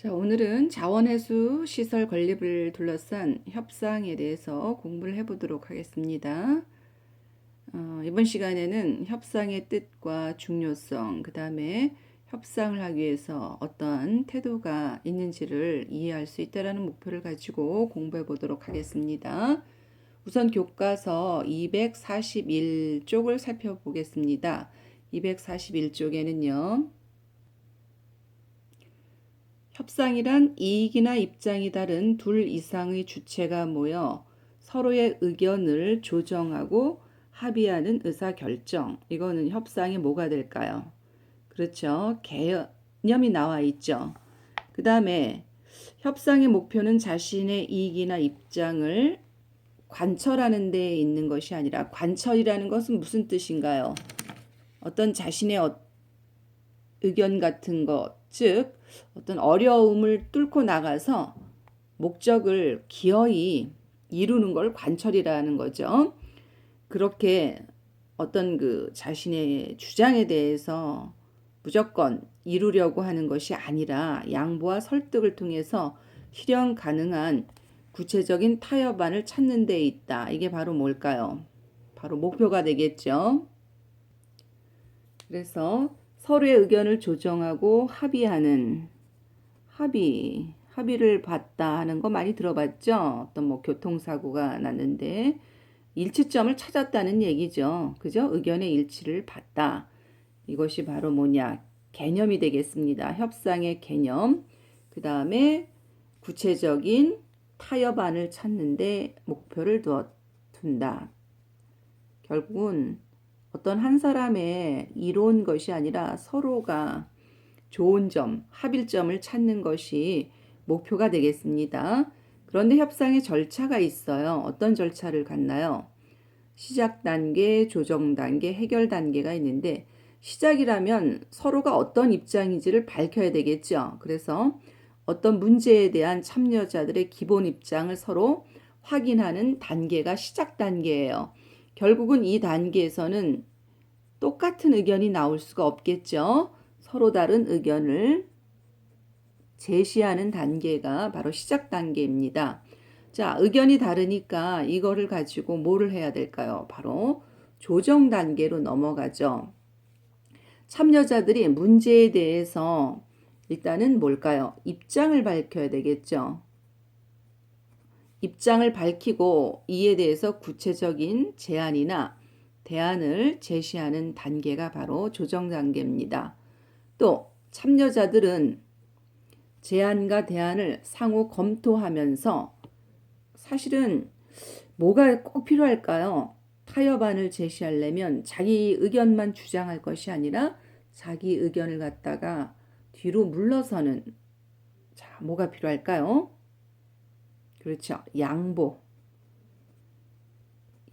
자, 오늘은 자원회수 시설 건립을 둘러싼 협상에 대해서 공부를 해보도록 하겠습니다. 이번 시간에는 협상의 뜻과 중요성, 그 다음에 협상을 하기 위해서 어떠한 태도가 있는지를 이해할 수 있다는 목표를 가지고 공부해 보도록 하겠습니다. 우선 교과서 241쪽을 살펴보겠습니다. 241쪽에는요. 협상이란 이익이나 입장이 다른 둘 이상의 주체가 모여 서로의 의견을 조정하고 합의하는 의사결정. 이거는 협상이 뭐가 될까요? 그렇죠. 개념이 나와 있죠. 그 다음에 협상의 목표는 자신의 이익이나 입장을 관철하는 데 있는 것이 아니라, 관철이라는 것은 무슨 뜻인가요? 어떤 자신의 의견 같은 것, 즉 어떤 어려움을 뚫고 나가서 목적을 기어이 이루는 걸 관철이라는 거죠. 그렇게 어떤 그 자신의 주장에 대해서 무조건 이루려고 하는 것이 아니라 양보와 설득을 통해서 실현 가능한 구체적인 타협안을 찾는 데 있다. 이게 바로 뭘까요? 바로 목표가 되겠죠. 그래서 서로의 의견을 조정하고 합의를 봤다 하는 거 많이 들어봤죠? 어떤 뭐 교통사고가 났는데 일치점을 찾았다는 얘기죠. 그죠? 의견의 일치를 봤다. 이것이 바로 뭐냐? 개념이 되겠습니다. 협상의 개념. 그 다음에 구체적인 타협안을 찾는데 목표를 둔다. 결국은 어떤 한 사람의 이로운 것이 아니라 서로가 좋은 점, 합일점을 찾는 것이 목표가 되겠습니다. 그런데 협상의 절차가 있어요. 어떤 절차를 갖나요? 시작 단계, 조정 단계, 해결 단계가 있는데, 시작이라면 서로가 어떤 입장인지를 밝혀야 되겠죠. 그래서 어떤 문제에 대한 참여자들의 기본 입장을 서로 확인하는 단계가 시작 단계예요. 결국은 이 단계에서는 똑같은 의견이 나올 수가 없겠죠. 서로 다른 의견을 제시하는 단계가 바로 시작 단계입니다. 자, 의견이 다르니까 이거를 가지고 뭐를 해야 될까요? 바로 조정 단계로 넘어가죠. 참여자들이 문제에 대해서 일단은 뭘까요? 입장을 밝혀야 되겠죠. 입장을 밝히고 이에 대해서 구체적인 제안이나 대안을 제시하는 단계가 바로 조정 단계입니다. 또 참여자들은 제안과 대안을 상호 검토하면서 사실은 뭐가 꼭 필요할까요? 타협안을 제시하려면 자기 의견만 주장할 것이 아니라 자기 의견을 갖다가 뒤로 물러서는, 자, 뭐가 필요할까요? 그렇죠.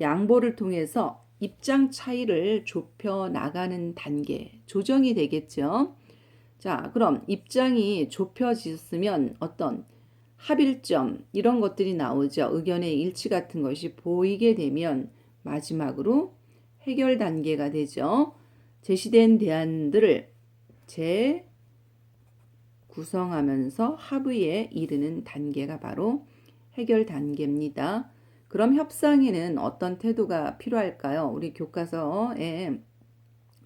양보를 통해서 입장 차이를 좁혀 나가는 단계, 조정이 되겠죠. 자, 그럼 입장이 좁혀졌으면 어떤 합일점, 이런 것들이 나오죠. 의견의 일치 같은 것이 보이게 되면 마지막으로 해결 단계가 되죠. 제시된 대안들을 재구성하면서 합의에 이르는 단계가 바로 해결 단계입니다. 그럼 협상에는 어떤 태도가 필요할까요? 우리 교과서에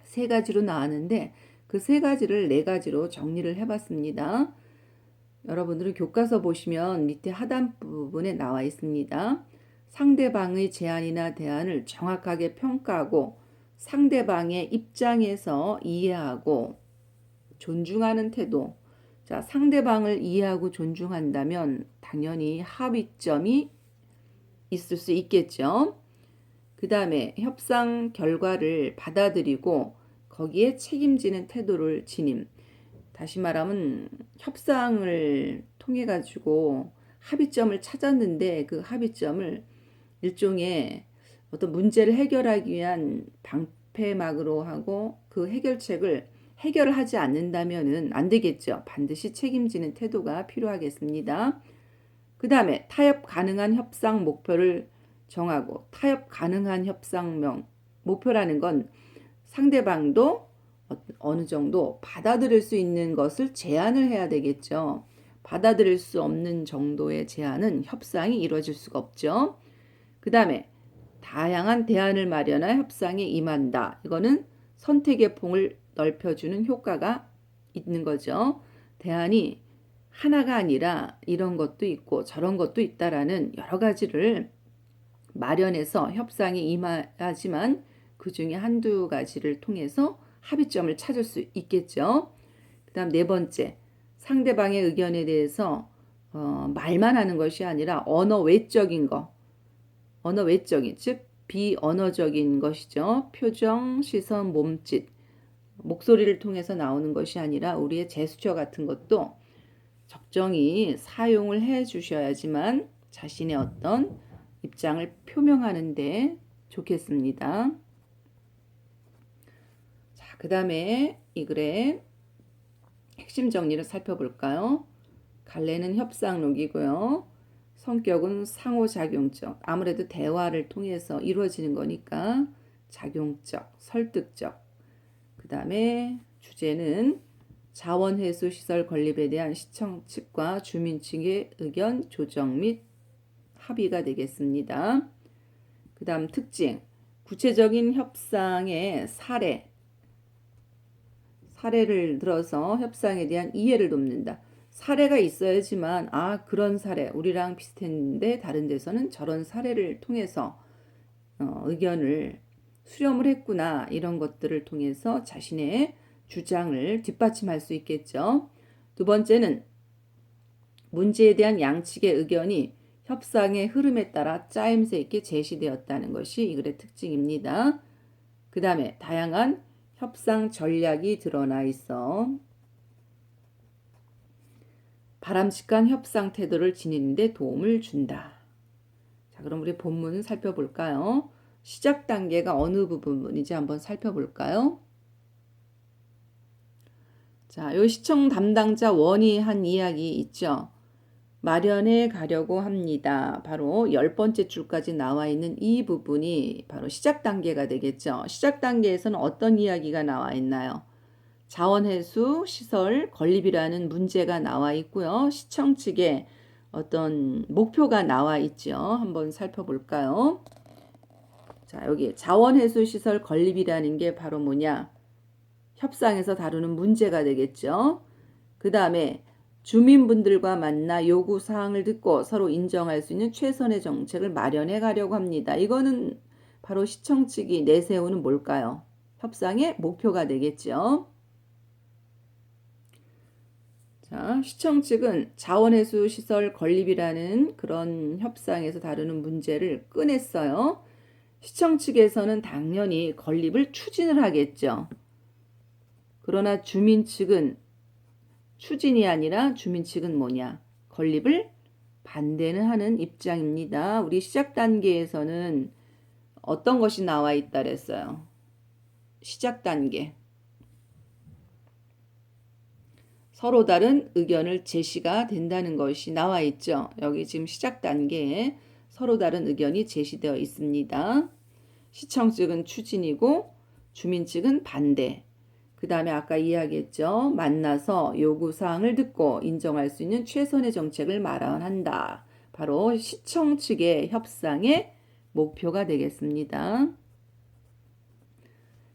3가지로 나왔는데 그 3가지를 4가지로 정리를 해봤습니다. 여러분들은 교과서 보시면 밑에 하단 부분에 나와 있습니다. 상대방의 제안이나 대안을 정확하게 평가하고 상대방의 입장에서 이해하고 존중하는 태도. 자, 상대방을 이해하고 존중한다면 당연히 합의점이 있을 수 있겠죠. 그 다음에 협상 결과를 받아들이고 거기에 책임지는 태도를 지님. 다시 말하면 협상을 통해 가지고 합의점을 찾았는데 그 합의점을 일종의 어떤 문제를 해결하기 위한 방패막으로 하고 그 해결책을 해결을 하지 않는다면은 안 되겠죠. 반드시 책임지는 태도가 필요하겠습니다. 그 다음에 타협 가능한 협상 목표를 정하고, 타협 가능한 협상 목표라는 건 상대방도 어느 정도 받아들일 수 있는 것을 제안을 해야 되겠죠. 받아들일 수 없는 정도의 제한은 협상이 이루어질 수가 없죠. 그 다음에 다양한 대안을 마련하여 협상에 임한다. 이거는 선택의 폭을 넓혀주는 효과가 있는 거죠. 대안이 하나가 아니라 이런 것도 있고 저런 것도 있다라는 여러 가지를 마련해서 협상에 임하지만 그 중에 한두 가지를 통해서 합의점을 찾을 수 있겠죠. 그 다음 네 번째, 상대방의 의견에 대해서 말만 하는 것이 아니라 언어 외적인 거, 언어 외적인, 즉 비언어적인 것이죠. 표정, 시선, 몸짓, 목소리를 통해서 나오는 것이 아니라 우리의 제스처 같은 것도 적정히 사용을 해 주셔야지만 자신의 어떤 입장을 표명하는데 좋겠습니다. 자, 그 다음에 이 글의 핵심 정리를 살펴볼까요? 갈래는 협상록이고요. 성격은 상호작용적. 아무래도 대화를 통해서 이루어지는 거니까 작용적, 설득적. 그 다음에 주제는 자원회수 시설 건립에 대한 시청 측과 주민 측의 의견 조정 및 합의가 되겠습니다. 그 다음 특징, 구체적인 협상의 사례를 들어서 협상에 대한 이해를 돕는다. 사례가 있어야지만 그런 사례 우리랑 비슷했는데 다른 데서는 저런 사례를 통해서 의견을 수렴을 했구나 이런 것들을 통해서 자신의 주장을 뒷받침할 수 있겠죠. 두 번째는 문제에 대한 양측의 의견이 협상의 흐름에 따라 짜임새 있게 제시되었다는 것이 이 글의 특징입니다. 그 다음에 다양한 협상 전략이 드러나 있어 바람직한 협상 태도를 지니는 데 도움을 준다. 자, 그럼 우리 본문 살펴볼까요? 시작 단계가 어느 부분인지 한번 살펴볼까요? 자, 요 시청 담당자 원이 한 이야기 있죠. 마련해 가려고 합니다. 바로 10번째 줄까지 나와 있는 이 부분이 바로 시작 단계가 되겠죠. 시작 단계에서는 어떤 이야기가 나와 있나요? 자원회수 시설 건립이라는 문제가 나와 있고요. 시청 측에 어떤 목표가 나와 있죠. 한번 살펴볼까요? 자, 여기 자원회수 시설 건립이라는 게 바로 뭐냐? 협상에서 다루는 문제가 되겠죠. 그 다음에 주민분들과 만나 요구사항을 듣고 서로 인정할 수 있는 최선의 정책을 마련해 가려고 합니다. 이거는 바로 시청 측이 내세우는 뭘까요? 협상의 목표가 되겠죠. 자, 시청 측은 자원회수 시설 건립이라는 그런 협상에서 다루는 문제를 꺼냈어요. 시청 측에서는 당연히 건립을 추진을 하겠죠. 그러나 주민 측은 추진이 아니라 주민 측은 뭐냐? 건립을 반대는 하는 입장입니다. 우리 시작 단계에서는 어떤 것이 나와 있다 그랬어요? 시작 단계. 서로 다른 의견을 제시가 된다는 것이 나와 있죠. 여기 지금 시작 단계에 서로 다른 의견이 제시되어 있습니다. 시청 측은 추진이고 주민 측은 반대. 그 다음에 아까 이야기했죠. 만나서 요구사항을 듣고 인정할 수 있는 최선의 정책을 마련한다. 바로 시청 측의 협상의 목표가 되겠습니다.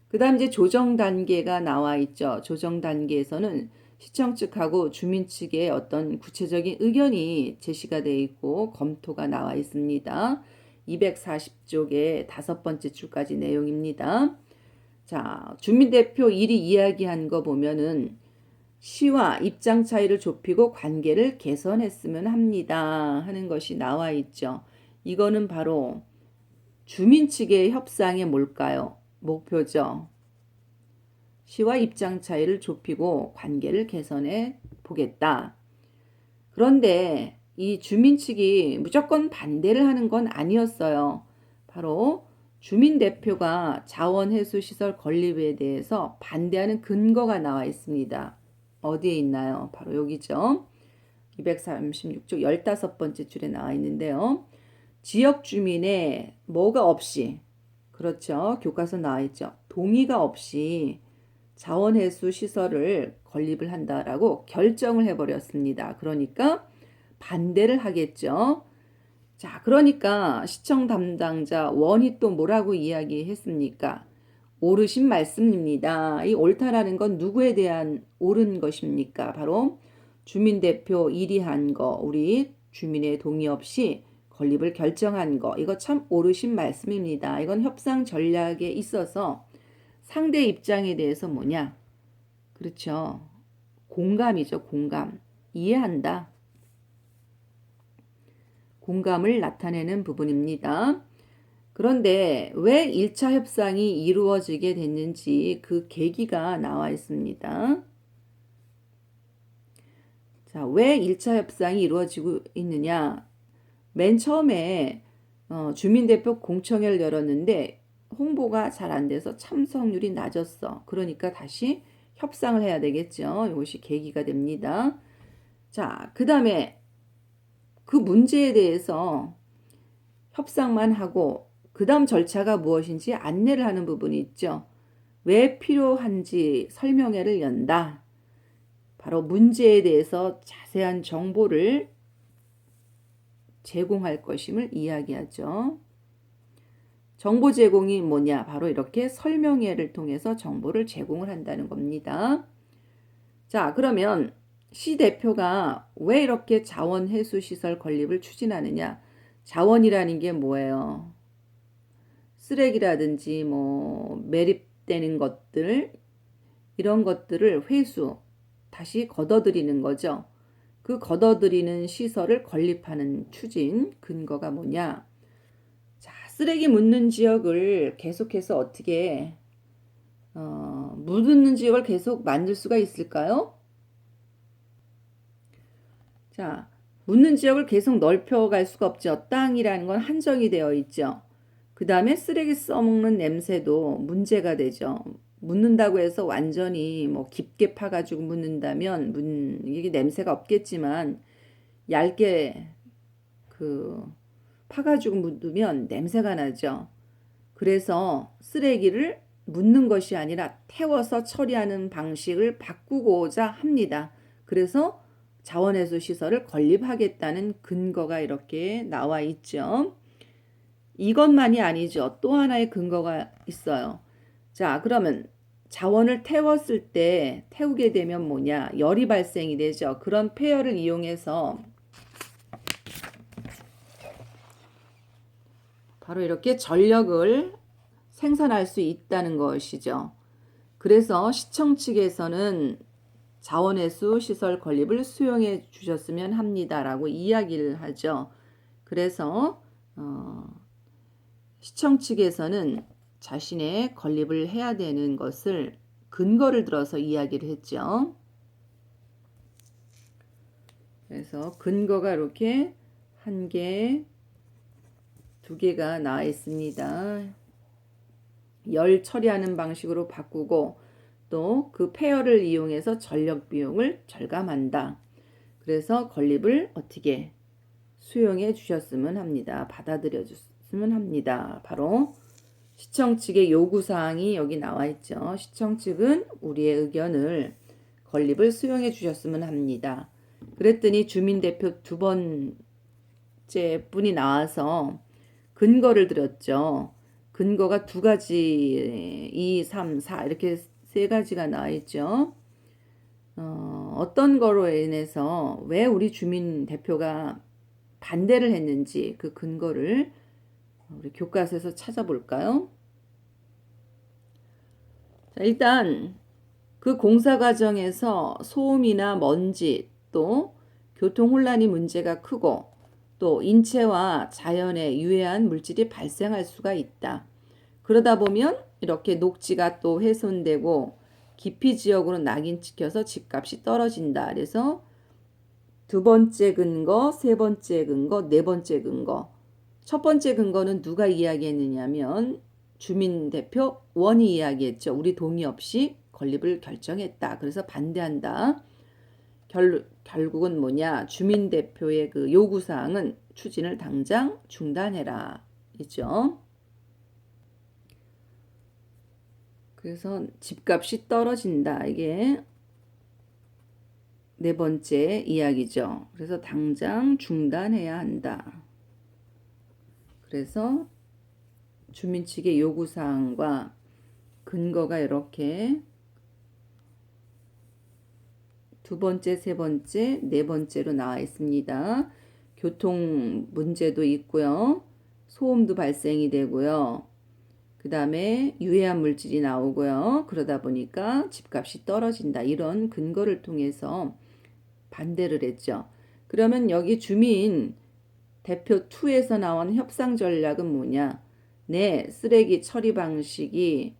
그 다음 이제 조정 단계가 나와 있죠. 조정 단계에서는 시청 측하고 주민 측의 어떤 구체적인 의견이 제시가 되어 있고 검토가 나와 있습니다. 240쪽의 5번째 줄까지 내용입니다. 자, 주민대표 1이 이야기한 거 보면은 시와 입장 차이를 좁히고 관계를 개선했으면 합니다 하는 것이 나와 있죠. 이거는 바로 주민 측의 협상의 뭘까요? 목표죠. 시와 입장 차이를 좁히고 관계를 개선해 보겠다. 그런데 이 주민 측이 무조건 반대를 하는 건 아니었어요. 바로 주민 대표가 자원회수 시설 건립에 대해서 반대하는 근거가 나와 있습니다. 어디에 있나요? 바로 여기죠. 236쪽 15번째 줄에 나와 있는데요. 지역 주민의 뭐가 없이, 그렇죠. 교과서 나와 있죠. 동의가 없이 자원회수 시설을 건립을 한다라고 결정을 해버렸습니다. 그러니까 반대를 하겠죠. 자, 그러니까 시청 담당자 원이 또 뭐라고 이야기했습니까? 옳으신 말씀입니다. 이 옳다라는 건 누구에 대한 옳은 것입니까? 바로 주민대표 1위 한 거, 우리 주민의 동의 없이 건립을 결정한 거, 이거 참 옳으신 말씀입니다. 이건 협상 전략에 있어서 상대 입장에 대해서 뭐냐? 그렇죠. 공감이죠, 공감. 이해한다. 공감을 나타내는 부분입니다. 그런데 왜 1차 협상이 이루어지게 됐는지 그 계기가 나와 있습니다. 자, 왜 1차 협상이 이루어지고 있느냐? 맨 처음에 주민대표 공청회를 열었는데 홍보가 잘 안 돼서 참석률이 낮았어. 그러니까 다시 협상을 해야 되겠죠. 이것이 계기가 됩니다. 자, 그 다음에 그 문제에 대해서 협상만 하고 그 다음 절차가 무엇인지 안내를 하는 부분이 있죠. 왜 필요한지 설명회를 연다. 바로 문제에 대해서 자세한 정보를 제공할 것임을 이야기하죠. 정보 제공이 뭐냐? 바로 이렇게 설명회를 통해서 정보를 제공을 한다는 겁니다. 자, 그러면 시 대표가 왜 이렇게 자원회수시설 건립을 추진하느냐? 자원이라는 게 뭐예요? 쓰레기라든지 뭐 매립되는 것들, 이런 것들을 회수, 다시 걷어들이는 거죠. 그 걷어들이는 시설을 건립하는 추진, 근거가 뭐냐? 자, 쓰레기 묻는 지역을 계속해서 어떻게 묻는 지역을 계속 만들 수가 있을까요? 자, 묻는 지역을 계속 넓혀갈 수가 없죠. 땅이라는 건 한정이 되어 있죠. 그 다음에 쓰레기 써먹는 냄새도 문제가 되죠. 묻는다고 해서 완전히 뭐 깊게 파가지고 묻는다면 이게 냄새가 없겠지만 얇게 그 파가지고 묻으면 냄새가 나죠. 그래서 쓰레기를 묻는 것이 아니라 태워서 처리하는 방식을 바꾸고자 합니다. 그래서 자원회수 시설을 건립하겠다는 근거가 이렇게 나와 있죠. 이것만이 아니죠. 또 하나의 근거가 있어요. 자, 그러면 자원을 태웠을 때 태우게 되면 뭐냐? 열이 발생이 되죠. 그런 폐열을 이용해서 바로 이렇게 전력을 생산할 수 있다는 것이죠. 그래서 시청 측에서는 자원회수 시설 건립을 수용해 주셨으면 합니다라고 이야기를 하죠. 그래서 시청 측에서는 자신의 건립을 해야 되는 것을 근거를 들어서 이야기를 했죠. 그래서 근거가 이렇게 한 개, 두 개가 나와 있습니다. 열 처리하는 방식으로 바꾸고 또 그 폐열을 이용해서 전력 비용을 절감한다. 그래서 건립을 어떻게 수용해 주셨으면 합니다. 받아들여 줬으면 합니다. 바로 시청 측의 요구사항이 여기 나와 있죠. 시청 측은 우리의 의견을 건립을 수용해 주셨으면 합니다. 그랬더니 주민대표 두 번째 분이 나와서 근거를 들었죠. 근거가 두 가지, 2, 3, 4 이렇게 세 가지가 나와 있죠. 어떤 거로 인해서 왜 우리 주민대표가 반대를 했는지 그 근거를 우리 교과서에서 찾아볼까요? 자, 일단 그 공사 과정에서 소음이나 먼지 또 교통 혼란이 문제가 크고 또 인체와 자연에 유해한 물질이 발생할 수가 있다. 그러다 보면 이렇게 녹지가 또 훼손되고 기피 지역으로 낙인찍혀서 집값이 떨어진다. 그래서 두 번째 근거, 세 번째 근거, 네 번째 근거. 첫 번째 근거는 누가 이야기했느냐면 주민대표 원이 이야기했죠. 우리 동의 없이 건립을 결정했다. 그래서 반대한다. 결국은 뭐냐? 주민대표의 그 요구사항은 추진을 당장 중단해라. 이죠. 그래서 집값이 떨어진다. 이게 네 번째 이야기죠. 그래서 당장 중단해야 한다. 그래서 주민 측의 요구사항과 근거가 이렇게 두 번째, 세 번째, 네 번째로 나와 있습니다. 교통 문제도 있고요. 소음도 발생이 되고요. 그 다음에 유해한 물질이 나오고요. 그러다 보니까 집값이 떨어진다. 이런 근거를 통해서 반대를 했죠. 그러면 여기 주민 대표 2에서 나온 협상 전략은 뭐냐? 네, 쓰레기 처리 방식이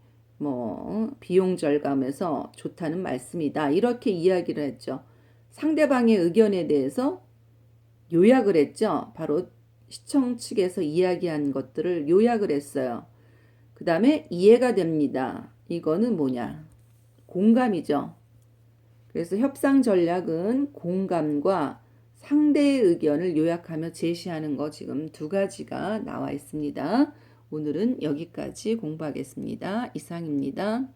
비용 절감해서 좋다는 말씀이다. 이렇게 이야기를 했죠. 상대방의 의견에 대해서 요약을 했죠. 바로 시청 측에서 이야기한 것들을 요약을 했어요. 그 다음에 이해가 됩니다. 이거는 뭐냐? 공감이죠. 그래서 협상 전략은 공감과 상대의 의견을 요약하며 제시하는 거 지금 두 가지가 나와 있습니다. 오늘은 여기까지 공부하겠습니다. 이상입니다.